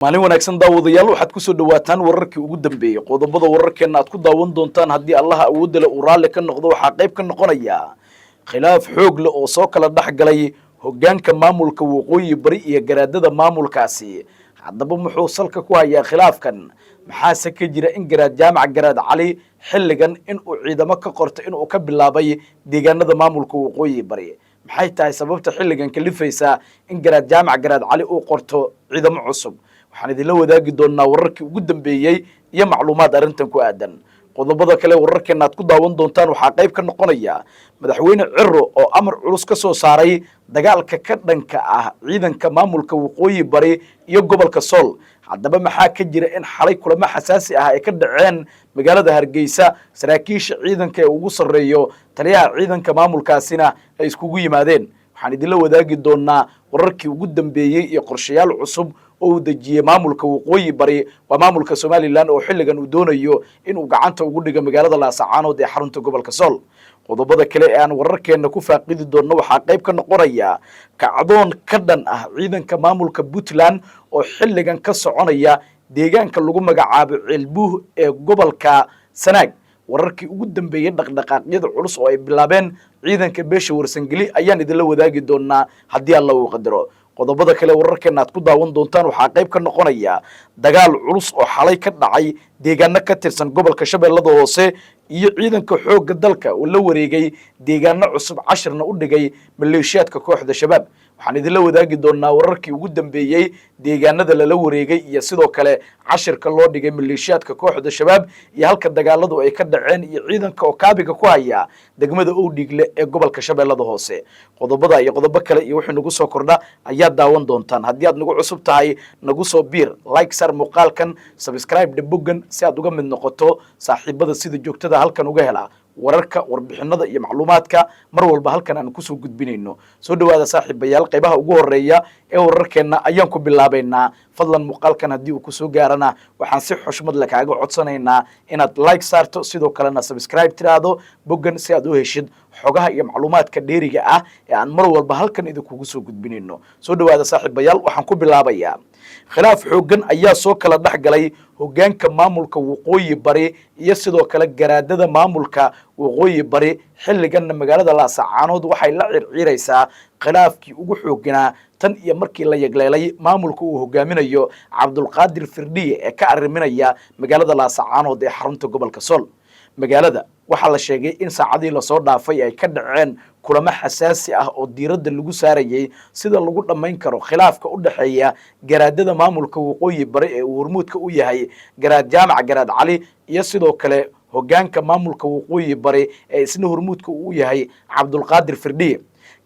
maalin wanaagsan daawadayaal waxaad ku soo dhawaataan wararkii ugu dambeeyay qodobada wararkeena aad ku daawan doontaan haddii allaha awoodda leh uu raalli ka noqdo waxaa qayb ka noqonaya khilaaf xoog leh oo soo kala dhex galay hoggaanka maamulka waqooyi bari iyo garaadada maamulkaasi haddaba muxuu salka ku hayaa khilaafkan maxaase ka jira in garaad jaamac garaad cali xilligan inuu ciidamo ka qorto inuu ka bilaabay deegaanada maamulka waqooyi bari maxay tahay sababta xilligan kalifaysa in garaad jaamac garaad cali uu qorto ciidamo cusub waxaan idinla wadaagi doonaa wararkii ugu dambeeyey iyo macluumaad arrintan ku aadan qodobada kale wararkeena aad ku daawan doontaan waxaa qayb ka noqonaya madaxweyne Ciro oo amar culus ka soo saaray dagaalka ka dhanka ah ciidanka maamulka waqooyi bari iyo gobolka Sool haddaba maxaa ka jira in xalay kulamo xasaasi ah ay ka dhaceen magaalada Hargeysa saraakiisha ciidanka ee ugu sareeyo taliyaha ciidanka maamulkaasina ay iskugu yimaadeen waxaan idinla wadaagi doonaa wararkii ugu dambeeyey iyo qorshayaal cusub oo uu dejiyay maamulka waqooyi bari waa maamulka Somaliland oo xilligan uu doonayo inuu gacanta ugu dhigo magaalada Laascaanood ee xarunta gobolka Sool qodobada kale ee aan wararkeena ku faaqidi doono waxaa qayb ka noqonaya kacdoon ka dhan ah ciidanka maamulka Puntland oo xilligan ka soconaya deegaanka lagu magacaabo Ceelbuh ee gobolka Sanaag wararkii ugu dambeeyay dhaqdhaqaaqyada culus oo ay bilaabeen ciidanka beesha warsangeli ayaan idinla wadaagi doonaa haddii alla uu qadaro qodobada kale wararkeena aad ku daawan doontaan waxaa qayb ka noqonaya dagaal culus oo xalay ka dhacay deegaano ka tirsan gobolka Shabeellada Hoose iyo ciidanka xoogga dalka oo la wareegay deegaano cusub cashirna u dhigay maleeshiyaadka kooxda shabaab waxaan idinla wadaagi doonaa wararkii ugu dambeeyay deegaanada la wareegay iyo sidoo kale cashirka loo dhigay maleeshiyaadka kooxda shabaab iyo halka dagaaladu ay ka dhaceen iyo ciidanka oo kaabiga ku haya degmada Owdhiigle ee gobolka Shabeellada Hoose qodobada iyo qodobo kale iyo wixii nagu soo kordha ayaa daawan doontaan haddii aad nagu cusub tahay nagu soo biir like sar muuqaalkan subscribe dhabogan si aad uga mid noqoto saaxiibada sida joogtada halkan uga hela wararka warbixinada iyo macluumaadka mar walba halkan aan ku soo gudbinayno soo dhawaada saaxiibayaal qaybaha ugu horeeya ee wararkeena ayaan ku bilaabaynaa fadlan muuqaalkan haddii uu ku soo gaarana waxaan si xushmad leh kaaga codsanaynaa inaad like saarto sidoo kalena subscribe tiraado bogan si aad u heshid xogaha iyo macluumaadka dheeriga ah ee aan mar walba halkan idinkugu soo gudbinayno soo dhawaada saaxiibayaal waxaan ku bilaabayaa khilaaf xooggan ayaa soo kala dhex galay hoggaanka maamulka waqooyi bari iyo sidoo kale garaadada maamulka waqooyi bari xilliganna magaalada Laascaanood waxay la circiiraysaa khilaafkii ugu xoogganaa tan iyo markii la yagleelay maamulka uu hogaaminayo Cabdulqaadir Firdhiye ee ka arriminaya magaalada Laascaanood ee xarunta gobolka Sool magaalada waxaa la sheegay in saacadii la soo dhaafay ay ka dhaceen kulamo xasaasi ah oo diiradda lagu saarayay sida lagu dhammayn karo khilaafka u dhaxeeya garaadada maamulka waqooyi bari ee uu hormuudka u yahay garaad jaamac garaad cali iyo sidoo kale hoggaanka maamulka waqooyi bari ee isna hormuudka u yahay Cabdulqaadir Firdhiye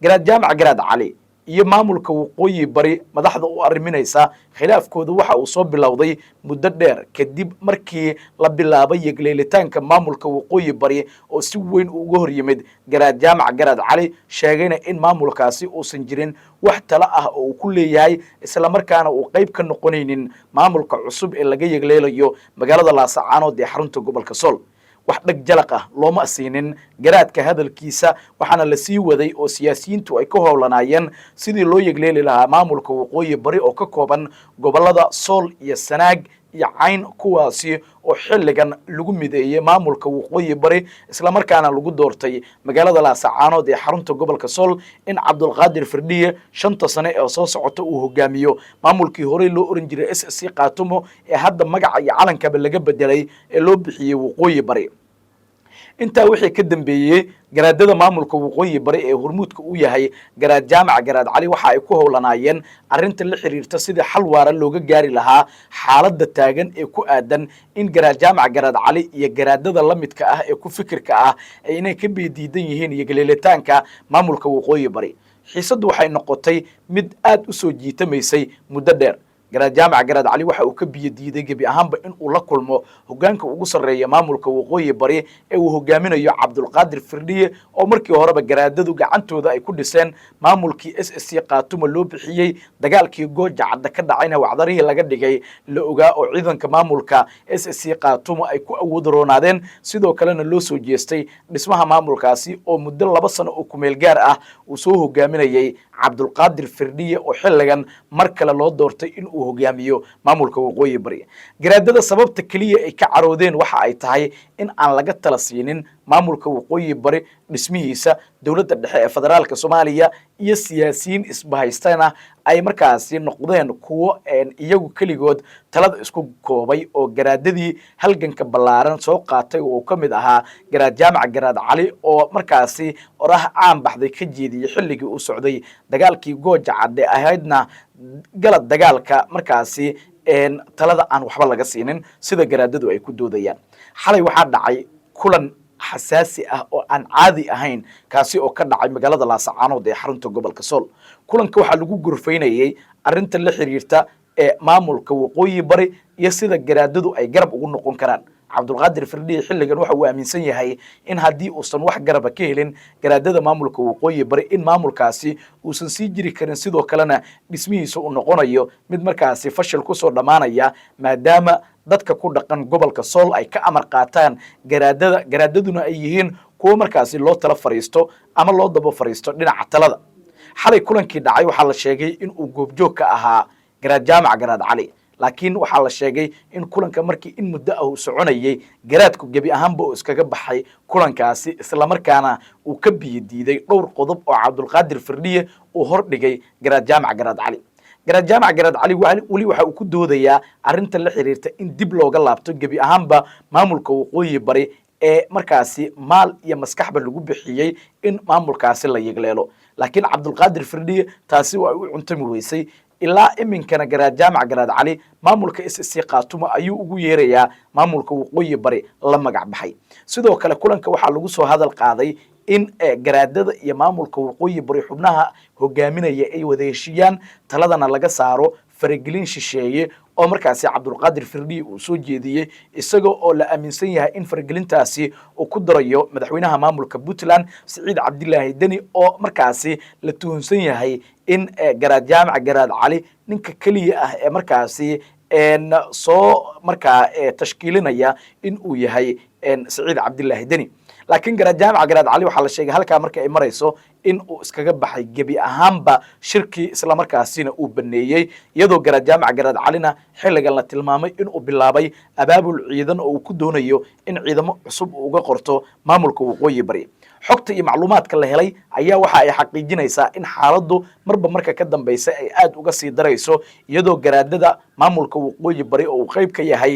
garaad jaamac garaad cali iyo maamulka waqooyi bari madaxda u arriminaysa khilaafkooda waxa uu soo bilowday muddo dheer kadib markii la bilaabay yagleelitaanka maamulka waqooyi bari oo si weyn uga hor yimid garaad jaamac garaad cali sheegayna in maamulkaasi uusan jirin wax tala ah oo uu ku leeyahay isla markaana uu qayb ka noqonaynin maamulka cusub ee laga yagleelayo magaalada Laascaanood ee xarunta gobolka Sool wax dhag jalaq ah looma siinin garaadka hadalkiisa waxaana la sii waday oo siyaasiyiintu ay ka howlanaayeen sidii loo yagleeli lahaa maamulka waqooyi bari oo ka kooban gobolada Sool iyo Sanaag iyo Cayn kuwaasi oo xilligan lagu mideeyay maamulka waqooyi bari isla markaana lagu doortay magaalada Laascaanood ee xarunta gobolka Sool in Cabdulqaadir Firdhiye 5 sano ee soo socota uu hogaamiyo maamulkii hore loo oran jiray SSC Qaatumo ee hadda magaca iyo calankaba laga bedelay ee loo bixiyay waqooyi bari intaa wixii ka dambeeyay garaadada maamulka waqooyi bari ee hormuudka u yahay garaad jaamac garaad cali waxa ay ku howlanaayeen arrinta la xiriirta sidii xal waara looga gaari lahaa xaaladda taagan ee ku aadan in garaad jaamac garaad cali iyo garaadada la midka ah ee ku fikirka ah ay inay ka beediidan yihiin iyo galeelitaanka maamulka waqooyi bari xiisaddu waxay noqotay mid aad u soo jiitamaysay muddo dheer garaad jaamac garaad cali waxa uu ka biyo diiday gebi ahaanba in uu la kulmo hoggaanka ugu sarreeya maamulka waqooyi bari ee uu hogaaminayo Cabdulqaadir Firdhiye oo markii horeba garaadadu gacantooda ay ku dhiseen maamulkii SSC Qaatumo loo bixiyay dagaalkii Gooja Cadda ka dhacayna wacdarihii laga dhigay la ogaa oo ciidanka maamulka SSC Qaatumo ay ku awood roonaadeen sidoo kalena loo soo jeestay dhismaha maamulkaasi oo muddo 2 sano oo ku meel gaar ah uu soo hogaaminayay Cabdulqaadir Firdhiye oo xilligan mar kale loo doortay in uu uu hogaamiyo maamulka waqooyi bari garaadada sababta kaliya ay ka caroodeen waxa ay tahay in aan laga tala siinin maamulka waqooyi bari dhismihiisa dowladda dhexe ee federaalka Soomaaliya iyo siyaasiyiin isbahaystana ay markaasi noqdeen kuwo iyagu kaligood talada isku koobay oo garaadadii halganka ballaaran soo qaatay oo ka mid ahaa garaad jaamac garaad cali oo markaasi oraah caan baxday ka jeediyay xilligii uu socday dagaalkii gooja cadde ahaydna galad dagaalka markaasi talada aan waxba laga siinin sida garaadadu ay ku doodayaan xalay waxaa dhacay kulan xasaasi ah oo aan caadi ahayn kaasi oo ka dhacay magaalada Laascaanood ee xarunta gobolka Sool kulanka waxa lagu gurfaynayay arinta la xiriirta ee maamulka waqooyi bari iyo sida garaadadu ay garab ugu noqon karaan Cabdulqaadir Firdhiye xilligan waxa uu aaminsan yahay in haddii uusan wax garab ka helin garaadada maamulka waqooyi bari in maamulkaasi uusan sii jiri karin sidoo kalena dhismihiisa uu noqonayo mid markaasi fashil ku soo dhamaanaya maadaama dadka ku dhaqan gobolka Sool ay ka amar qaataan garaadaduna ay yihiin kuwa markaasi loo tala fariisto ama loo daba fariisto dhinaca talada xalay kulankii dhacay waxa la sheegay in uu goobjoog ka ahaa garaad jaamac garaad cali laakiin waxa la sheegay in kulanka markii in muddo ah uu soconayay garaadku gabi ahaanba uu iskaga baxay kulankaasi isla markaana uu ka biyadiiday dhowr qodob oo Cabdulqaadir Firdhiye uu hordhigay garaad jaamac garaad cali garaad jaamac garaad cali wali waxa uu ku doodayaa arinta la xiriirta in dib looga laabto gabi ahaanba maamulka waqooyi bari ee markaasi maal iyo maskaxba lagu bixiyay in maamulkaasi la yigleelo laakiin Cabdulqaadir Firdhiye taasi waa uu cuntami weysay ilaa iminkana garaad jaamac garaad cali maamulka SSC Qaatumo ayuu ugu yeerayaa maamulka waqooyi bari la magac baxay sidoo kale kulanka waxa lagu soo hadal qaaday in garaadada iyo maamulka waqooyi bari xubnaha hogaaminaya ay wada heshiiyaan taladana laga saaro faragelin shisheeye oo markaasi Cabdulqaadir Firdhiye uu soo jeediyay isagoo oo la aaminsan yahay in faragelintaasi uu ku darayo madaxweynaha maamulka Puntland Siciid Cabdilaahi Deni oo markaasi la tuhunsan yahay in garaad jaamac garaad cali ninka kaliya ah ee markaasi soo markaa tashkiilinaya in uu yahay Siciid Cabdilaahi Deni laakiin garaad jaamac garaad cali waxa la sheegay halka marka ay marayso in uu iskaga baxay gabi ahaanba shirkii isla markaasina uu baneeyay iyadoo garaad jaamac garaad calina xilligan la tilmaamay in uu bilaabay abaabul ciidan oo uu ku doonayo in ciidamo cusub uu uga qorto maamulka waqooyi bari xogta iyo macluumaadka la helay ayaa waxa ay xaqiijinaysaa in xaaladdu marba marka ka dambaysa ay aad uga sii darayso iyadoo garaadada maamulka waqooyi bari oo uu qayb ka yahay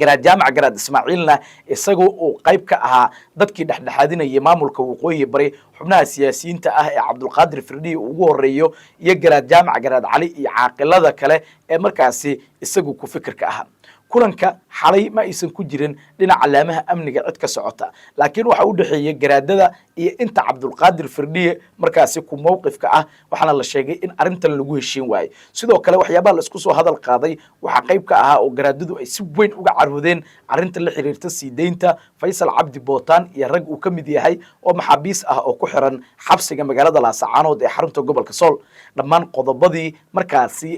garaad jaamac garaad Ismaaciilna isagoo uu qayb ka ahaa dadkii dhexdhexaadinayay maamulka waqooyi bari xubnaha siyaasiyiinta ah ee Cabdulqaadir Firdhiye ugu horeeyo iyo garaad jaamac garaad cali iyo caaqilada kale ee markaasi isagu ku fikirka ahaa kulanka xalay ma aysan ku jirin dhinaca calaamaha amniga cid ka socota laakiin waxa u dhaxeeyay garaadada iyo inta Cabdulqaadir Firdhiye markaasi ku mowqifka ah waxana la sheegay in arintan lagu heshiin waayay sidoo kale waxyaabaha la isku soo hadal qaaday waxa qayb ka ahaa oo garaadadu ay si weyn uga carwoodeen arinta la xiriirta siideynta Faysal Cabdi Bootaan iyo rag uu ka mid yahay oo maxaabiis ah oo ku xiran xabsiga magaalada Laascaanood ee xarunta gobolka Sool dhammaan qodobadii markaasi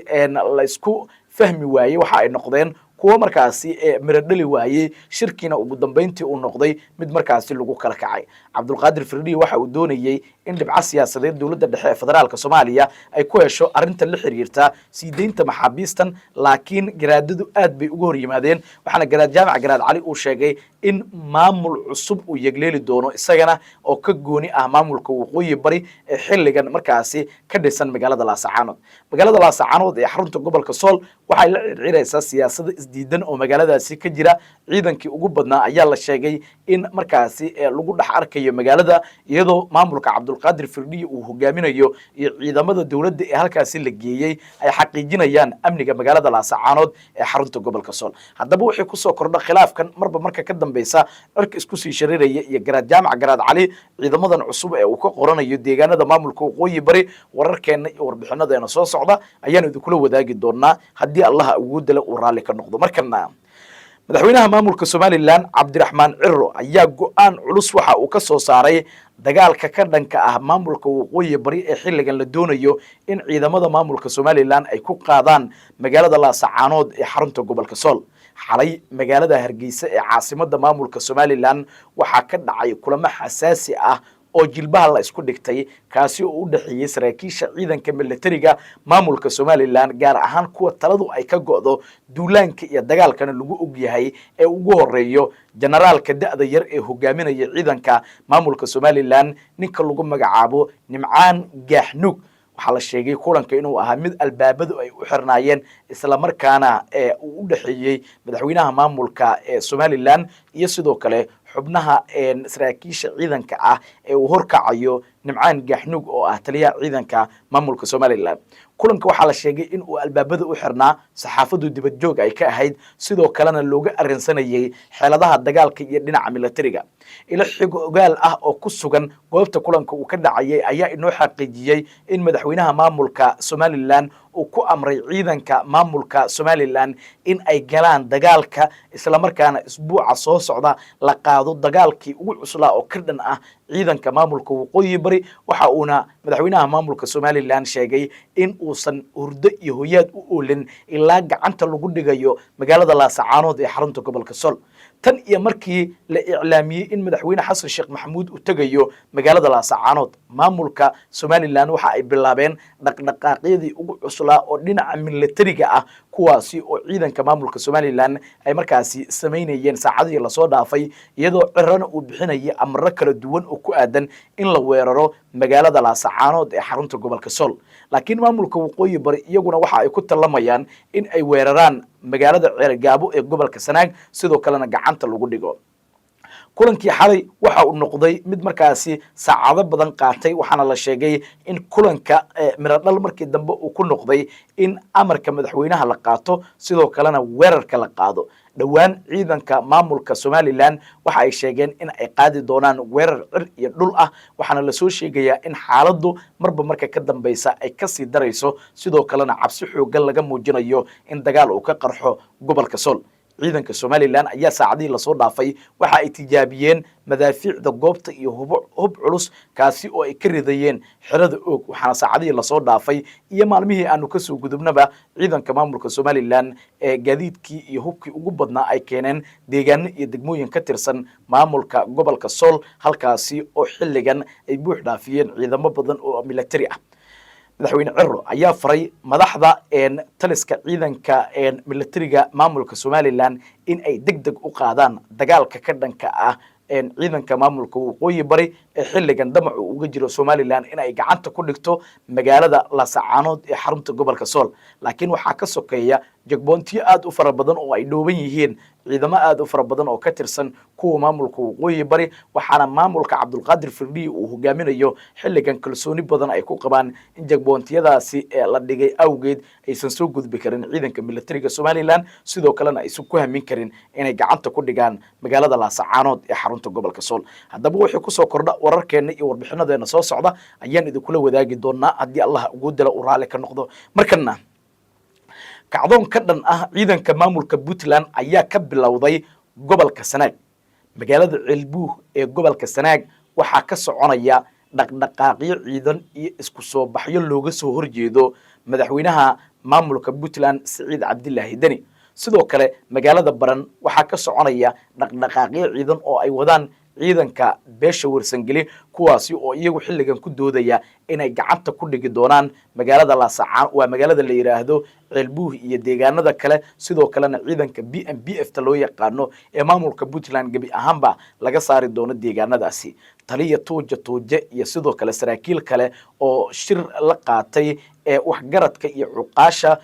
la isku fahmi waayay waxa ay noqdeen kuwa markaasi miradhali waayay shirkiina ugu dambeyntii uu noqday mid markaasi lagu kala kacay Cabdulqaadir Firdhiye waxa uu doonayay in dhibca siyaasadeed dowladda dhexe ee federaalka Soomaaliya ay ku hesho arinta la xiriirta siideynta maxaabiistan laakiin garaadadu aad bay uga hor yimaadeen waxaana garaad jaamac garaad cali uu sheegay in maamul cusub uu yegleeli doono isagana oo ka gooni ah maamulka waqooyi bari ee xilligan markaasi ka dhisan magaalada Laascaanood ee xarunta gobolka Sool waxay la circiraysaa siyaasadda isdiidan oo magaaladaasi ka jira ciidankii ugu badnaa ayaa la sheegay in markaasi lagu dhex arkayo magaalada iyadoo maamulka Cabdulqaadir Firdhiye uu hogaaminayo iyo ciidamada dawladda ee halkaasi la geeyay ay xaqiijinayaan amniga magaalada Laascaanood ee xarunta gobolka Sool haddaba wixii ku soo kordha khilaafkan marka ka dambaysa cirka isku sii shareeraya iyo garaad jaamac garaad cali ciidamadan cusub ee uu ka qoranayo deegaanada maamulka waqooyi bari wararkeena iyo warbixinadeena soo socda ayaan idinkula wadaagi doonaa haddii Allah ugu dala uu raali ka noqdo markana madaxweynaha maamulka Somaliland Cabdiraxmaan Cirro ayaa go'aan culus waxa uu ka soo saaray dagaalka ka dhanka ah maamulka waqooyi bari ee xilligan la doonayo in ciidamada maamulka Somaliland ay ku qaadaan magaalada Laascaanood ee xarunta gobolka Sool xalay magaalada Hargeysa ee caasimadda maamulka Somaliland waxa ka dhacay kulamo xasaasi ah oo jilbaha la isku dhigtay kaasi oo u dhaxeeyay saraakiisha ciidanka militariga maamulka Somaliland gaar ahaan kuwa taladu ay ka go'do duulaanka iyo dagaalkana lagu og yahay ee ugu horeeyo generaalka da'da yar ee hogaaminaya ciidanka maamulka Somaliland ninka lagu magacaabo Nimcaan Gaaxnuug waxaa la sheegay kulanka inuu ahaa mid albaabadu ay u xirnaayeen isla markaana uu u dhaxeeyay madaxweynaha maamulka Somaliland iyo sidoo kale xubnaha saraakiisha ciidanka ah ee uu horkacayo Nimcaan Gaaxnuug oo ah taliyaha ciidanka maamulka Somaliland kulanka waxaa la sheegay in uu albaabada u xirnaa saxaafadu dibad joog ay ka ahayd sidoo kalena looga arrinsanayay xeeladaha dagaalka iyo dhinaca militariga ila xigogaal ah oo ku sugan goobta kulanka uu ka dhacayay ayaa inoo xaqiijiyay in madaxweynaha maamulka Somaliland uu ku amray ciidanka maamulka Somaliland in ay galaan dagaalka isla markaana isbuuca soo socda la qaado dagaalkii ugu cuslaa oo ka dhan ah ciidanka maamulka waqooyi bari waxa uuna madaxweynaha maamulka Somaliland sheegay in uusan hurdo iyo hoyaad u oolin ilaa gacanta lagu dhigayo magaalada Laascaanood ee xarunta gobolka Sool tan iyo markii la iclaamiyay in madaxweyne Xasan Sheekh Maxamuud uu tagayo magaalada Laascaanood maamulka Somaliland waxa ay bilaabeen dhaqdhaqaaqyadii ugu cuslaa oo dhinaca militariga ah kuwaasi oo ciidanka maamulka Somaliland ay markaasi sameynayeen saacadii la soo dhaafay iyadoo cirana uu bixinayay amro kala duwan oo ku aadan in la weeraro magaalada Laascaanood ee xarunta gobolka Sool laakiin maamulka waqooyi bari iyaguna waxa ay ku talamayaan in ay weeraraan magaalada Ceergaabo ee gobolka Sanaag sidoo kalena gacanta lagu dhigo kulankii xalay waxa uu noqday mid markaasi saacado badan qaatay waxaana la sheegay in kulanka miradhal markii dambe uu ku noqday in amarka madaxweynaha la qaato sidoo kalena weerarka la qaado dhawaan ciidanka maamulka Somaliland waxa ay sheegeen in ay qaadi doonaan weerar cir iyo dhul ah waxaana la soo sheegayaa in xaaladdu marba marka ka dambaysa ay ka sii darayso sidoo kalena cabsi xooggan laga muujinayo in dagaal uu ka qarxo gobolka Sool ciidanka Somaliland ayaa saacadii la soo dhaafay waxa ay tijaabiyeen madaafiicda goobta iyo hub culus kaasi oo ay ka ridayeen xirada og waxaana saacadii la soo dhaafay iyo maalmihii aanu ka soo gudubnaba ciidanka maamulka Somaliland ee gaadiidkii iyo hubkii ugu badnaa ay keeneen deegaano iyo degmooyin ka tirsan maamulka gobolka Sool halkaasi oo xilligan ay buux dhaafiyeen ciidamo badan oo military ah madaxweyne Cirro ayaa faray madaxda taliska ciidanka militariga maamulka Somaliland in ay degdeg u qaadaan dagaalka ka dhanka ah ciidanka maamulka waqooyi bari ee xilligan damacu uga jiro Somaliland in ay gacanta ku dhigto magaalada Laascaanood ee xarunta gobolka Sool laakiin waxa ka sokeeya jagboontiyo aad u fara badan oo ay dhooban yihiin ciidamo aad u fara badan oo ka tirsan kuwa maamulka waqooyi bari waxaana maamulka Cabdulqaadir Firdhiye uu hogaaminayo xilligan kalsooni badan ay ku qabaan in jagboontiyadaasi la dhigay awgeed aysan soo gudbi karin ciidanka militariga Somaliland sidoo kalena aysan ku hamin karin inay gacanta ku dhigaan magaalada Laascaanood ee xarunta gobolka Sool haddaba wixii ku soo kordha wararkeena iyo warbixinadeena soo socda ayaan idin wadaagi doonaa haddii Allah ugu dilo u raali ka noqdo markana kacdoon ka dhan ah ciidanka maamulka Puntland ayaa ka bilowday gobolka Sanaag magaalada Ceelbuur ee gobolka Sanaag waxa ka soconaya dhaqdhaqaaqyo ciidan iyo isku soo baxyo looga soo horjeedo madaxweynaha maamulka Puntland Siciid Cabdilaahi Dani sidoo kale magaalada Baran waxa ka soconaya dhaqdhaqaaqyo ciidan oo ay wadaan ciidanka beesha warsangeli kuwaasi oo iyagu xilligan ku doodaya inay gacanta ku dhigi doonaan magaalada Laascaanood waa magaalada la yiraahdo Ceelbuur iyo deegaanada kale sidoo kalena ciidanka BMPF ta loo yaqaano ee maamulka Puntland gabi ahaanba laga saari doono deegaanadaasi taliya tooje iyo sidoo kale saraakiil kale oo shir la qaatay ee waxgaradka iyo cuqaasha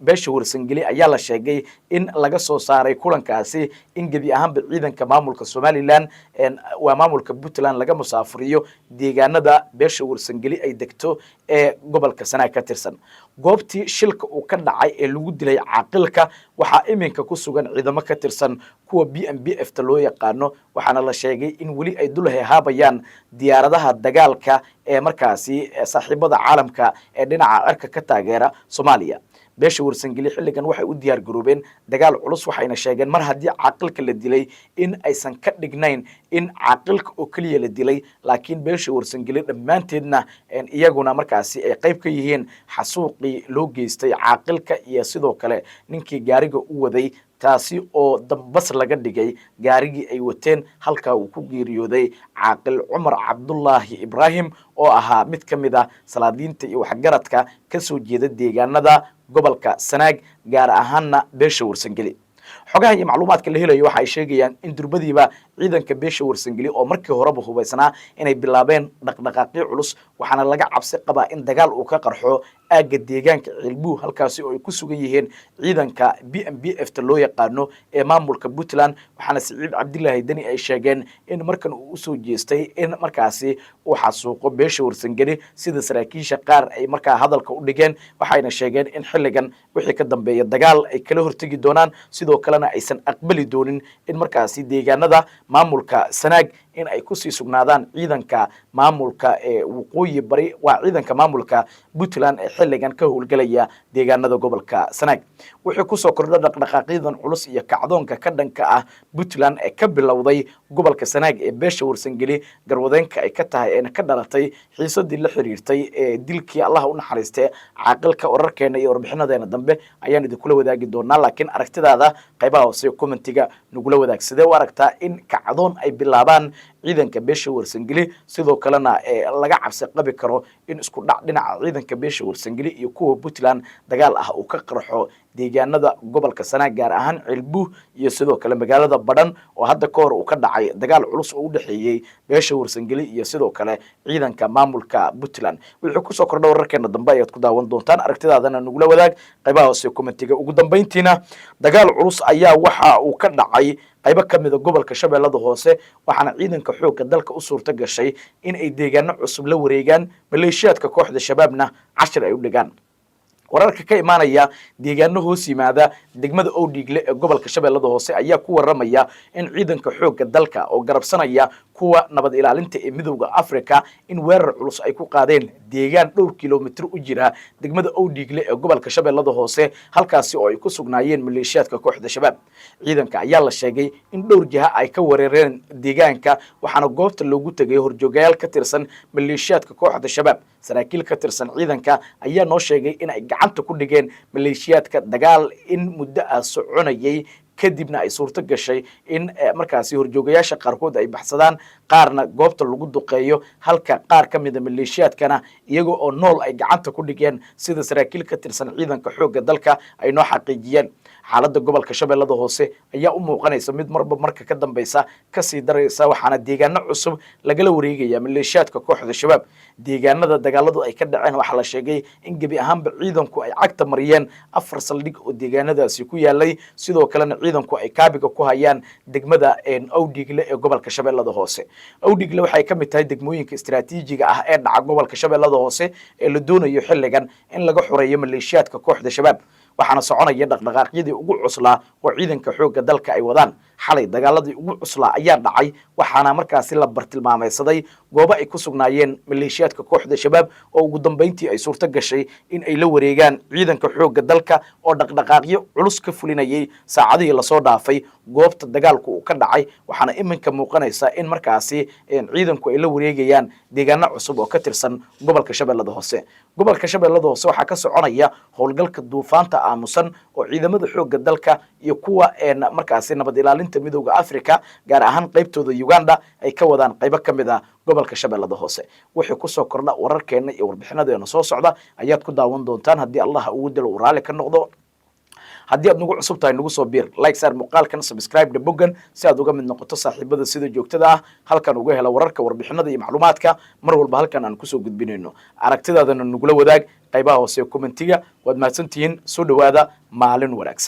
beesha warsangeli ayaa la sheegay in laga soo saaray kulankaasi in gabi ahaanba ciidanka maamulka Somaliland waa maamulka Puntland laga musaafuriyo deegaanada beesha warsangeli ay degto ee gobolka Sanaag ka tirsan goobtii shilka uu ka dhacay ee lagu dilay caaqilka waxa iminka ku sugan ciidamo ka tirsan kuwa BMPF ta loo yaqaano waxaana la sheegay in wali ay dul haabayaan diyaaradaha dagaalka ee markaasi saaxiibada caalamka ee dhinaca cirka ka taageera Soomaaliya beesha warsangeli xilligan waxay u diyaar garoobeen dagaal culus waxayna sheegeen mar haddii caaqilka la dilay in aysan ka dhignayn in caaqilka oo kaliya la dilay laakiin beesha warsangeli dhammaanteedna iyaguna markaasi ay qayb ka yihiin xasuuqii loo geystay caaqilka iyo sidoo kale ninkii gaariga u waday taasi oo dambas laga dhigay gaarigii ay wateen halkaa uu ku geeriyooday caaqil cumar cabdullaahi ibraahim oo ahaa mid ka mid ah salaadiinta iyo waxgaradka ka soo jeeda deegaanada gobolka sanaag gaar ahaanna beesha warsangeli xogaha iyo macluumaadka la helayo waxa ay sheegayaan in durbadiiba ciidanka beesha warsangeli oo markii horeba hubaysnaa inay bilaabeen dhaqdhaqaaqyo culus waxaana laga cabsi qabaa in dagaal uu ka qarxo aagga deegaanka Ceelbuur halkaasi oo ay ku sugan yihiin ciidanka BMBF ta loo yaqaano ee maamulka Puntland waxaana Siciid Cabdilaahi Dani ay sheegeen in markan uu soo jeestay in markaasi uu xasuuqo beesha warsangeli sida saraakiisha qaar ay markaa hadalka u dhigeen waxayna sheegeen in xilligan wixii ka dambeeya dagaal ay kala hortagi doonaan sidoo kalena aysan aqbali doonin in markaasi deegaanada maamulka Sanaag in ay ku sii sugnaadaan ciidanka maamulka ee waqooyi bari waa ciidanka maamulka Puntland ee xilligan ka howlgalaya deegaanada gobolka Sanaag wuxuu ku soo kordhay dhaqdhaqaaqyadan culus iyo kacdoonka ka dhanka ah Puntland ee ka bilowday gobolka Sanaag ee beesha warsangeli garwadeenka ay ka tahay ee ka dhalatay xiisadii la xiriirtay ee dilkii Allah u naxariistay caaqilka wararkeena iyo warbixinadeena dambe ayaan idin kula wadaagi doonaa laakiin aragtidaada qaybaha hoose commentiga nagula wadaag sidee u aragtaa in kacdoon ay bilaabaan ciidanka beesha warsangeli sidoo kalena laga cabsi qabi karo in isku dhac dhinaca ciidanka beesha warsangeli iyo kuwa Puntland dagaal ah uu ka qarxo deegaanada gobolka Sanaag gaar ahaan Ceelbuur iyo sidoo kale magaalada Badhan oo hadda ka hor uu ka dhacay dagaal culus oo u dhaxeeyay beesha warsangeli iyo sidoo kale ciidanka maamulka Puntland wuxuu ku soo kordhay wararkeena dambe ayaad ku daawan doontaan aragtidaadana nagula wadaag qaybaha hoose commentiga ugu dambeyntiina dagaal culus ayaa waxa uu ka dhacay qaybo ka mid ah gobolka Shabeellada Hoose waxaana ciidanka xoogga dalka u suurta gashay in ay deegaano cusub la wareegaan maleeshiyaadka kooxda shabaabna cashir ay u dhigaan wararka ka imaanaya deegaano hoos yimaada degmada Owdhiigle ee gobolka Shabeellada Hoose ayaa ku waramaya in ciidanka xoogga dalka oo garabsanaya kuwa nabad ilaalinta ee midowga Afrika in weerar culus ay ku qaadeen deegaan dhowr kiiloomitir u jira degmada Owdhiigle ee gobolka Shabeellada Hoose halkaasi oo ay ku sugnaayeen maleeshiyaadka kooxda shabaab ciidanka ayaa la sheegay in dhowr jiha ay ka weerareen deegaanka waxaana goobta loogu tagay horjoogayaal ka tirsan maleeshiyaadka kooxda shabaab saraakiil ka tirsan ciidanka ayaa noo sheegay in ay gacanta ku dhigeen maleeshiyaadka dagaal in muddo ah soconayay kadibna ay suurto gashay in markaasi horjoogayaasha qaarkood ay baxsadaan qaarna goobta lagu duqeeyo halka qaar ka mid ah maleeshiyaadkana iyaga oo nool ay gacanta ku dhigeen sida saraakiil ka tirsan ciidanka xoogga dalka ay noo xaqiijiyeen xaaladda gobolka Shabeellada Hoose ayaa u muuqanaysa mid marba marka ka dambaysa ka sii daraysa waxaana deegaano cusub lagala wareegaya maleeshiyaadka kooxda shabaab deegaanada dagaaladu ay ka dhaceen waxa la sheegay in gabi ahaanba ciidanku ay cagta mariyeen 4 saldhig oo deegaanadaasi ku yaalay sidoo kalena ciidanku ay kaabiga ku hayaan degmada Owdhiigle ee gobolka Shabeellada Hoose Owdhiigle waxay ka mid tahay degmooyinka istiraatiijiga ah ee dhaca gobolka Shabeellada Hoose ee la doonayo xilligan in laga xoreeyo maleeshiyaadka kooxda shabaab waxaana soconaya dhaqdhaqaaqyadii ugu cuslaa oo ciidanka xoogga dalka ay wadaan xalay dagaaladii ugu cuslaa ayaa dhacay waxaana markaasi la bartilmaameysaday goobo ay ku sugnaayeen maleeshiyaadka kooxda shabaab oo ugu dambeyntii ay suurto gashay in ay la wareegaan ciidanka xoogga dalka oo dhaqdhaqaaqyo culus ka fulinayay saacadihii lasoo dhaafay goobta dagaalku uu ka dhacay waxaana iminka muuqanaysa in markaasi ciidanku ay la wareegayaan deegaano cusub oo ka tirsan gobolka Shabeellada Hoose gobolka Shabeellada Hoose waxaa ka soconaya howlgalka duufaanta aamusan oo ciidamada xoogga dalka iyo kuwa markaasi nabad ilaalinta midowga Afrika gaar ahaan qaybtooda Uganda ay ka wadaan qaybo ka mid ah gobolka Shabeellada Hoose wixii ku soo kordha wararkeena iyo warbixinadeena soo socda ayaad ku daawan doontaan haddii Allah uu dilo uu raali ka noqdo haddii aad nagu cusub tahay nagu soo biir like share muuqaalkan subscribe da boggan si aad uga mid noqoto saaxiibada sida joogtada ah halkan uga hela wararka warbixinada iyo macluumaadka mar walba halkan aan ku soo gudbinayno aragtidaadana nagula wadaag qaybaha hoose commentiga waad mahadsantihiin soo dhawaada maalin wanaagsan